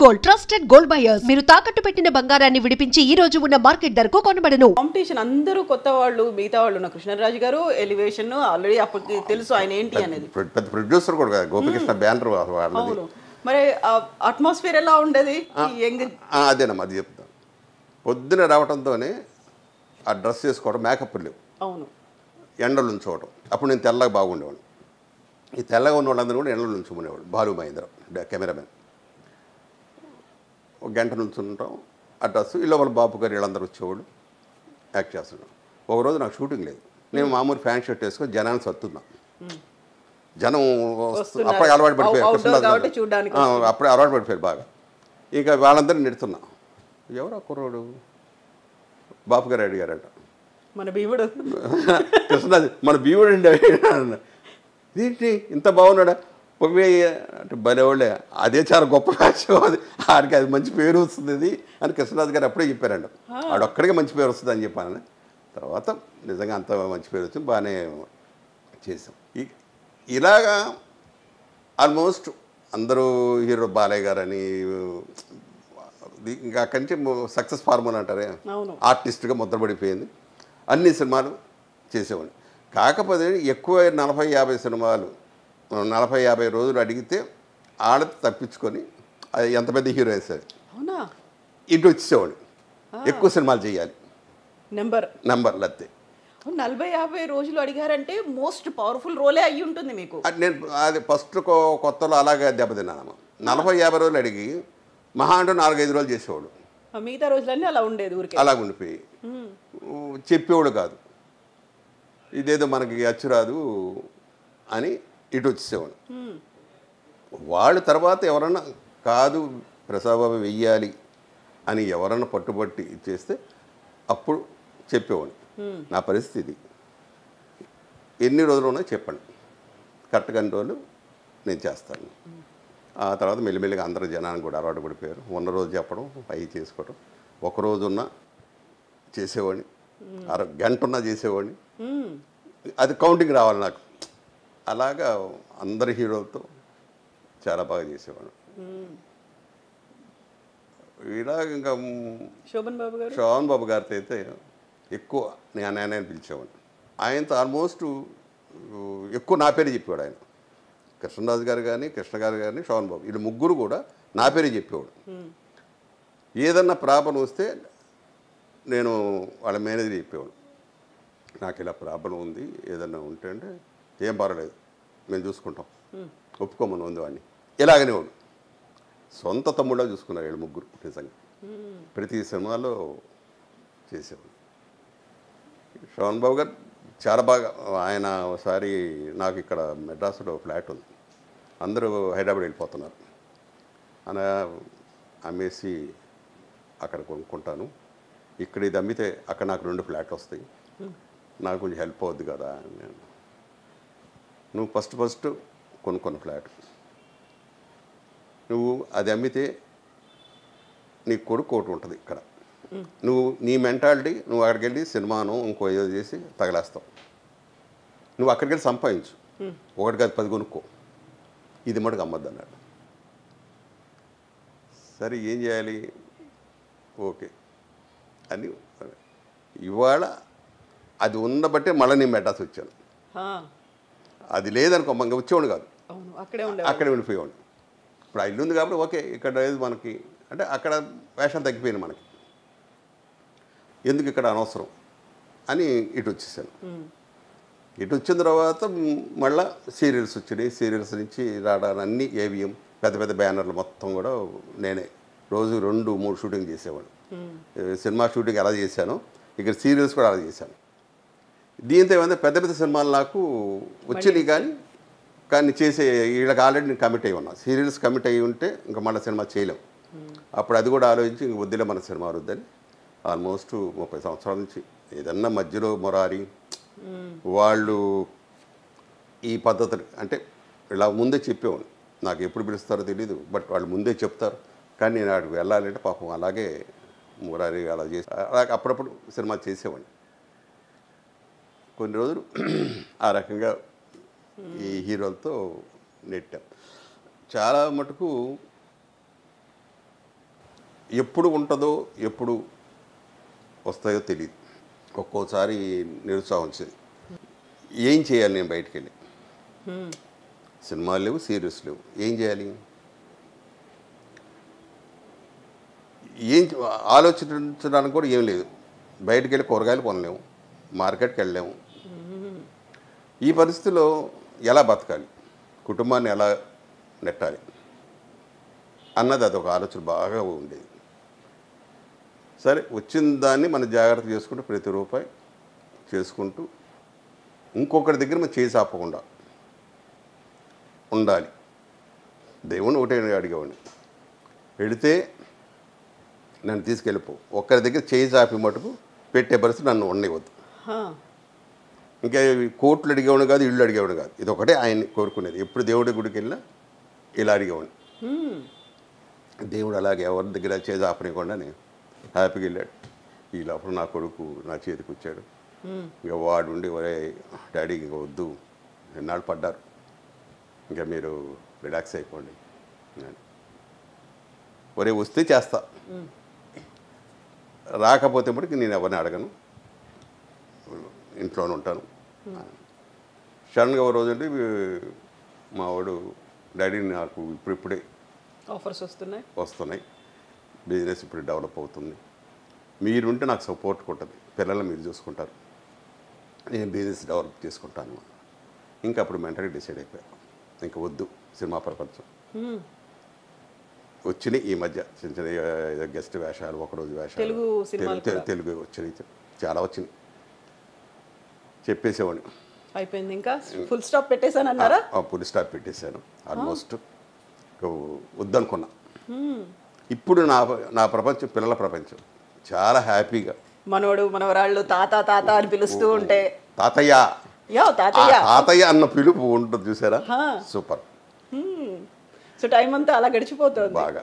Gold, trusted gold buyers. మీరు తాకట్టు పెట్టిన బంగారాన్ని విడిపించి ఈ రోజు ఉన్న మార్కెట్ ధరకు కొనబడను. కాంపిటీషన్ అందరూ కొత్త వాళ్ళు, మిగతా వాళ్ళు ఉన్న కృష్ణరాజు గారు ఎలివేషన్ ఆల్రెడీ అప్పటికి తెలుసు ఆయన ఏంటి అనేది. పెద్ద ప్రొడ్యూసర్ కూడా కదా, గోపికృష్ణ బ్యానర్ వాళ్ళది. అవును, మరి అట్మాస్ఫియర్ ఎలా ఉండేది? అదేనమ్మా, అది చెప్తాను. పొద్దున రావడంతోనే ఆ డ్రెస్ చేసుకోవడం, మేకప్ లేవు, అవును, ఎండలు ఉంచుకోవడం. అప్పుడు నేను తెల్లగా బాగుండేవాడు. ఈ తెల్లగా ఉన్న వాళ్ళందరూ కూడా ఎండలు ఉంచుకునేవాడు. బాలు మహేంద్ర కెమెరామెన్ ఒక గంట నుంచి ఉంటాం. ఆ డ్రెస్ ఇలా వాళ్ళ బాబు గారు వీళ్ళందరూ వచ్చేవాళ్ళు, యాక్ట్ చేస్తున్నాం. ఒకరోజు నాకు షూటింగ్ లేదు, నేను మామూలు ఫ్యాన్ షర్ట్ వేసుకొని జనాన్ని సత్తున్నా. జనం అప్పుడే అలవాటు పడిపోయారు, అప్పుడే అలవాటు పడిపోయారు బాగా. ఇక వాళ్ళందరినీ నెడుతున్నా. ఎవరు కుర్రోడు? బాపు గారు అడిగారంట, మన భీముడు కృష్ణరాజు, మన భీముడు అండి. ఏంటి ఇంత బాగున్నాడా? అంటే భలేవాళ్ళే, అదే చాలా గొప్ప విషయం, అది ఆడికి అది మంచి పేరు వస్తుంది అది అని కృష్ణరాజు గారు అప్పుడే చెప్పారంట. ఆడొక్కడికే మంచి పేరు వస్తుంది అని చెప్పాను. తర్వాత నిజంగా అంత మంచి పేరు వచ్చింది, బాగానే చేసాం. ఇలాగా ఆల్మోస్ట్ అందరూ హీరో బాలయ్య గారు అని, ఇంకా అక్కడి నుంచి సక్సెస్ ఫార్ములా అంటారే, ఆర్టిస్ట్గా ముద్రపడిపోయింది. అన్ని సినిమాలు చేసేవాడిని. కాకపోతే ఎక్కువ 40-50 సినిమాలు 40-50 రోజులు అడిగితే ఆడది తప్పించుకొని అది ఎంత పెద్ద హీరో వేసేది ఇటు వచ్చేవాడు. ఎక్కువ సినిమాలు చేయాలి, నెంబర్లు అంతే. 40-50 రోజులు అడిగారంటే మోస్ట్ పవర్ఫుల్ రోలే అయ్యి ఉంటుంది మీకు. నేను అది ఫస్ట్ కొత్తలో అలాగే దెబ్బతిన్నాను. 40-50 రోజులు అడిగి మహా అంటూ 4-5 రోజులు చేసేవాడు. మిగతా రోజులన్నీ అలా ఉండేది, ఊరికి అలా ఉండిపోయి చెప్పేవాడు కాదు. ఇదేదో మనకి అచ్చురాదు అని ఇటు వచ్చేసేవాడు. వాళ్ళు తర్వాత ఎవరన్నా కాదు ప్రసాదబాబు వెయ్యాలి అని ఎవరన్నా పట్టుబట్టి ఇచ్చేస్తే అప్పుడు చెప్పేవాడు. నా పరిస్థితి ఎన్ని రోజులు ఉన్నాయో చెప్పండి, కరెక్ట్గా అన్ని రోజులు నేను చేస్తాను. ఆ తర్వాత మెల్లిమెల్లిగా అందరూ జనానికి కూడా అలవాటు పడిపోయారు. ఉన్న రోజు చెప్పడం, అవి చేసుకోవడం. ఒకరోజు ఉన్నా చేసేవాడిని, గంట ఉన్నా చేసేవాడిని. అది కౌంటింగ్ రావాలి నాకు. అలాగా అందరి హీరోలతో చాలా బాగా చేసేవాడు. ఇలాగ ఇంకా శోభన్ బాబు గారితో అయితే ఎక్కువ నేను పిలిచేవాడిని. ఆయనతో ఆల్మోస్ట్ ఎక్కువ నా పేరు చెప్పేవాడు ఆయన. కృష్ణరాజు గారు కానీ, కృష్ణ గారు కానీ, శోభన్ బాబు, వీళ్ళు ముగ్గురు కూడా నా పేరే చెప్పేవాడు. ఏదన్నా ప్రాబ్లం వస్తే నేను వాళ్ళ మేనేజర్ చెప్పేవాడు, నాకు ఇలా ప్రాబ్లం ఉంది, ఏదన్నా ఉంటే అంటే ఏం పర్వాలేదు మేము చూసుకుంటాం, ఒప్పుకోమని ఉంది వాడిని. ఇలాగనే వాడు సొంత తమ్ముళ్ళ చూసుకున్నారు వీళ్ళు ముగ్గురు. నిజంగా ప్రతి సినిమాలో చేసేవాడు. శోభన్ బాబు గారు చాలా బాగా, ఆయన ఒకసారి నాకు ఇక్కడ మెడ్రాస్లో ఫ్లాట్ ఉంది, అందరూ హైదరాబాద్ వెళ్ళిపోతున్నారు, అలా అమ్మేసి అక్కడ కొనుక్కుంటాను, ఇక్కడ ఇది అమ్మితే అక్కడ నాకు 2 ఫ్లాట్లు వస్తాయి, నాకు కొంచెం హెల్ప్ అవుద్ది కదా. నేను నువ్వు ఫస్ట్ కొనుక్కున్న ఫ్లాట్ నువ్వు అది అమ్మితే నీ కొడుకు ఒకటి ఉంటుంది ఇక్కడ, నువ్వు నీ మెంటాలిటీ నువ్వు అక్కడికి వెళ్ళి సినిమాను ఇంకో ఏదో చేసి తగలేస్తావు, నువ్వు అక్కడికి వెళ్ళి సంపాదించు, 1 కాదు 10 కొనుక్కో, ఇది మటుకు అమ్మద్దు అన్నాడు. సరే ఏం చేయాలి, ఓకే అని ఇవాళ అది ఉన్నబట్టే మళ్ళీ నేను మెడ్రాస్ వచ్చాను. అది లేదనుకో ఇంకా వచ్చేవాడు కాదు, అక్కడే ఉండిపోయేవాడు. ఇప్పుడు ఆ ఇల్లు ఉంది కాబట్టి ఓకే, ఇక్కడ లేదు మనకి అంటే అక్కడ వేషాలు తగ్గిపోయినాయి మనకి, ఎందుకు ఇక్కడ అనవసరం అని ఇటు వచ్చేసాను. ఇటు వచ్చిన తర్వాత మళ్ళీ సీరియల్స్ వచ్చినాయి. సీరియల్స్ నుంచి రావడానికి అన్ని ఏవిఎం పెద్ద పెద్ద బ్యానర్లు మొత్తం కూడా నేనే రోజు 2-3 షూటింగ్ చేసేవాడు. సినిమా షూటింగ్ ఎలా చేశానో ఇక్కడ సీరియల్స్ కూడా అలా చేశాను. దీంతో ఏమైనా పెద్ద పెద్ద సినిమాలు నాకు వచ్చినాయి, కానీ చేసే వీళ్ళకి ఆల్రెడీ నేను కమిట్ అయ్యి ఉన్నా. సీరియల్స్ కమిట్ అయ్యి ఉంటే ఇంకా మళ్ళీ సినిమా చేయలేం. అప్పుడు అది కూడా ఆలోచించి ఇంక వద్దులే మన సినిమా వద్దని ఆల్మోస్ట్ 30 సంవత్సరాల నుంచి ఏదన్నా మధ్యలో మొరారి వాళ్ళు ఈ పద్ధతులు అంటే ఇలా ముందే చెప్పేవాడు. నాకు ఎప్పుడు పిలుస్తారో తెలీదు, బట్ వాళ్ళు ముందే చెప్తారు. కానీ నేను అక్కడికి వెళ్ళాలంటే పాపం అలాగే మురారి అలా చేసి అలాగే అప్పుడప్పుడు సినిమా చేసేవాడిని. కొన్ని రోజులు ఆ రకంగా ఈ హీరోలతో నెట్టాం. చాలా మటుకు ఎప్పుడు ఉంటుందో ఎప్పుడు వస్తాయో తెలియదు. ఒక్కోసారి నిరుత్సాహం వచ్చేది. ఏం చేయాలి నేను బయటికి వెళ్ళి? సినిమాలు లేవు, సీరియల్స్ లేవు, ఏం చేయాలి? ఆలోచించడానికి కూడా ఏం లేదు. బయటికి వెళ్ళి కూరగాయలు కొనలేము, మార్కెట్కి వెళ్ళలేము. ఈ పరిస్థితిలో ఎలా బతకాలి, కుటుంబాన్ని ఎలా నెట్టాలి అన్నది అదొక ఆలోచన బాగా ఉండేది. సరే, వచ్చిన దాన్ని మనం జాగ్రత్త చేసుకుంటూ ప్రతి రూపాయి చేసుకుంటూ ఇంకొకరి దగ్గర మనం చేసి ఆపకుండా ఉండాలి. దేవుని ఒకటే అడిగేవాడిని, వెళితే నన్ను తీసుకెళ్ళిపో, ఒక్కరి దగ్గర చేయి చాపి మటుకు పెట్టే పరిస్థితి నన్ను ఉండవద్దు. ఇంకా కోట్లు అడిగేవాడు కాదు, ఇళ్ళు అడిగేవాడు కాదు. ఇది ఒకటే ఆయన్ని కోరుకునేది. ఎప్పుడు దేవుడి గుడికి వెళ్ళినా ఇలా అడిగేవాడిని. దేవుడు అలాగే ఎవరి దగ్గర చేసి ఆపనివ్వకుండా హ్యాపీగా వెళ్ళాడు. ఈ లోపల నా కొడుకు నా చేతికి వచ్చాడు. ఇక వాడు ఉండి, ఒరే డాడీ ఇంకా వద్దు, ఎన్నాళ్ళు పడ్డారు, ఇంకా మీరు రిలాక్స్ అయిపోండి, ఒరే వస్తే చేస్తా, రాకపోతే మటుకు నేను ఎవరిని అడగను, ఇంట్లోనే ఉంటాను. సడన్గా ఒక రోజు అంటే మా వాడు, డాడీ నాకు ఇప్పుడిప్పుడే ఆఫర్స్ వస్తున్నాయి, బిజినెస్ ఇప్పుడు డెవలప్ అవుతుంది, మీరుంటే నాకు సపోర్ట్ ఉంటుంది, పిల్లల్ని మీరు చూసుకుంటారు, నేను బిజినెస్ డెవలప్ చేసుకుంటాను. ఇంకా అప్పుడు మెంటల్గా డిసైడ్ అయిపోయాను, ఇంకా వద్దు సినిమా ప్రపంచం. వచ్చినాయి ఈ మధ్య చిన్న చిన్న గెస్ట్ వేషాలు, ఒకరోజు వేషాలు, తెలుగు వచ్చినాయి, చాలా వచ్చినాయి, చెప్పేసేవాడిని. అయిపోయింది, ఇంకా ఫుల్ స్టాప్ పెట్టేశాను అన్నారా? ఫుల్ స్టాప్ పెట్టేశాను ఆల్మోస్ట్. వద్దనుకున్నా. ఇప్పుడు నా ప్రపంచం పిల్లల ప్రపంచం. చాలా హ్యాపీగా మనోడు మనవరాళ్ళు తాత తాత అని పిలుస్తూ ఉంటే తాతయ్య తాతయ్య అన్న పిలుపు ఉంటుంది చూసారా, సూపర్. సో టైం అంతా అలా గడిచిపోతుంది బాగా.